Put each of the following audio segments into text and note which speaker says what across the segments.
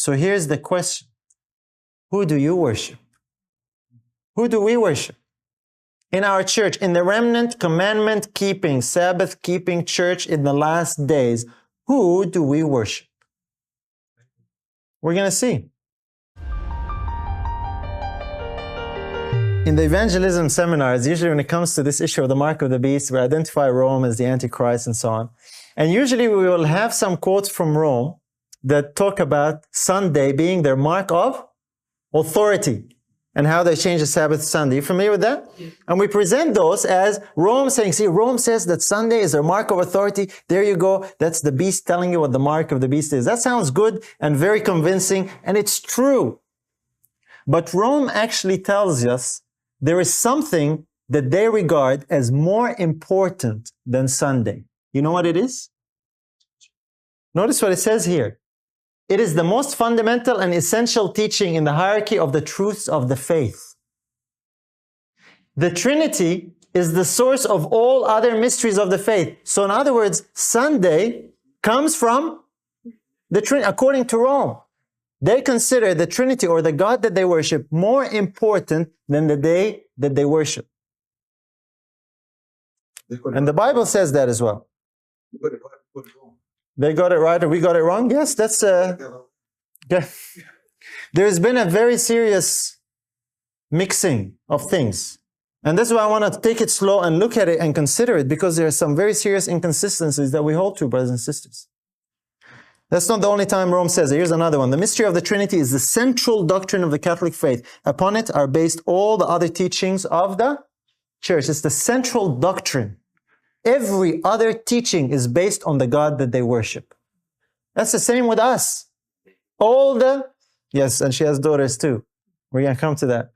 Speaker 1: So here's the question. Who do you worship? Who do we worship? In our church, in the remnant, commandment-keeping, Sabbath-keeping church in the last days, who do we worship? We're going to see. In the evangelism seminars, usually when it comes to this issue of the mark of the beast, we identify Rome as the Antichrist and so on. And usually we will have some quotes from Rome that talk about Sunday being their mark of authority and how they change the Sabbath to Sunday. You familiar with that? Yes. And we present those as Rome saying, see, Rome says that Sunday is their mark of authority. There you go. That's the beast telling you what the mark of the beast is. That sounds good and very convincing, and it's true. But Rome actually tells us there is something that they regard as more important than Sunday. You know what it is? Notice what it says here. It is the most fundamental and essential teaching in the hierarchy of the truths of the faith. The Trinity is the source of all other mysteries of the faith. So in other words, Sunday comes from the Trinity, according to Rome. They consider the Trinity or the God that they worship more important than the day that they worship. And the Bible says that as well. They got it right or we got it wrong? Yes, that's yeah. There's been a very serious mixing of things. And that's why I want to take it slow and look at it and consider it, because there are some very serious inconsistencies that we hold to, brothers and sisters. That's not the only time Rome says it. Here's another one. The mystery of the Trinity is the central doctrine of the Catholic faith. Upon it are based all the other teachings of the church. It's the central doctrine. Every other teaching is based on the God that they worship. That's the same with us. Yes, and she has daughters too. We're going to come to that.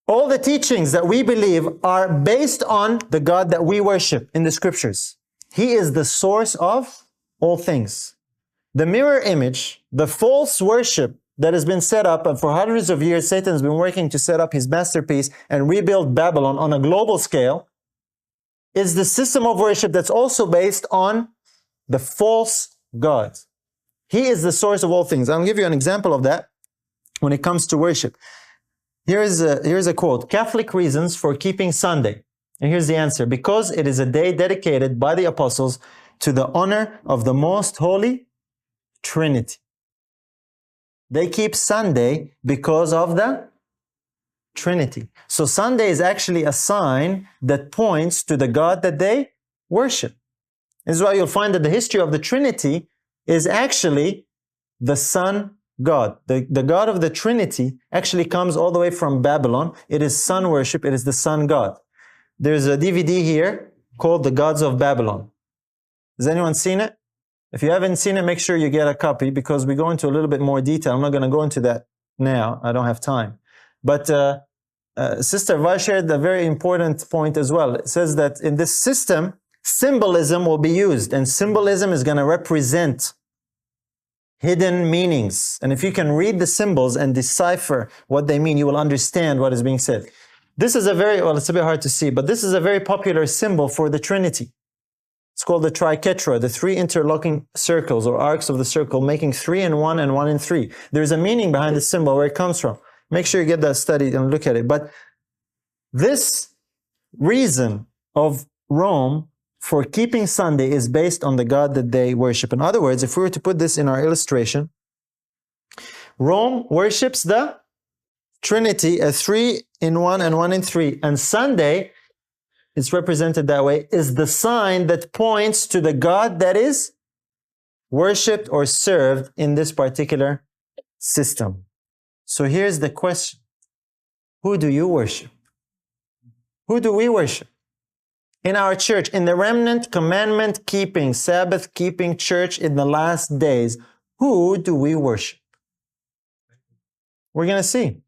Speaker 1: All the teachings that we believe are based on the God that we worship in the scriptures. He is the source of all things. The mirror image, the false worship that has been set up, and for hundreds of years Satan has been working to set up his masterpiece and rebuild Babylon on a global scale, is the system of worship that's also based on the false God. He is the source of all things. I'll give you an example of that when it comes to worship. Here's a quote. Catholic reasons for keeping Sunday. And here's the answer. Because it is a day dedicated by the apostles to the honor of the most holy Trinity. They keep Sunday because of the Trinity. So Sunday is actually a sign that points to the God that they worship. This is why you'll find that the history of the Trinity is actually the Son God. The God of the Trinity actually comes all the way from Babylon. It is sun worship. It is the Sun God. There's a DVD here called The Gods of Babylon. Has anyone seen it? If you haven't seen it, make sure you get a copy, because we go into a little bit more detail. I'm not going to go into that now. I don't have time. But Sister Val shared a very important point as well. It says that in this system, symbolism will be used, and symbolism is going to represent hidden meanings. And if you can read the symbols and decipher what they mean, you will understand what is being said. This is it's a bit hard to see, but this is a very popular symbol for the Trinity. It's called the triquetra, the three interlocking circles or arcs of the circle, making 3 in 1 and 1 in 3. There's a meaning behind the symbol, where it comes from. Make sure you get that studied and look at it. But this reason of Rome for keeping Sunday is based on the God that they worship. In other words, if we were to put this in our illustration, Rome worships the Trinity as 3 in 1 and 1 in 3. And Sunday, it's represented that way, is the sign that points to the God that is worshipped or served in this particular system. So here's the question. Who do you worship? Who do we worship? In our church, in the remnant, commandment-keeping, Sabbath-keeping church in the last days, who do we worship? We're going to see.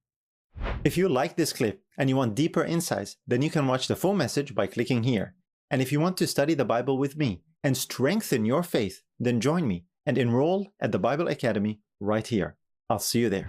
Speaker 1: If you like this clip and you want deeper insights, then you can watch the full message by clicking here. And if you want to study the Bible with me and strengthen your faith, then join me and enroll at the Bible Academy right here. I'll see you there.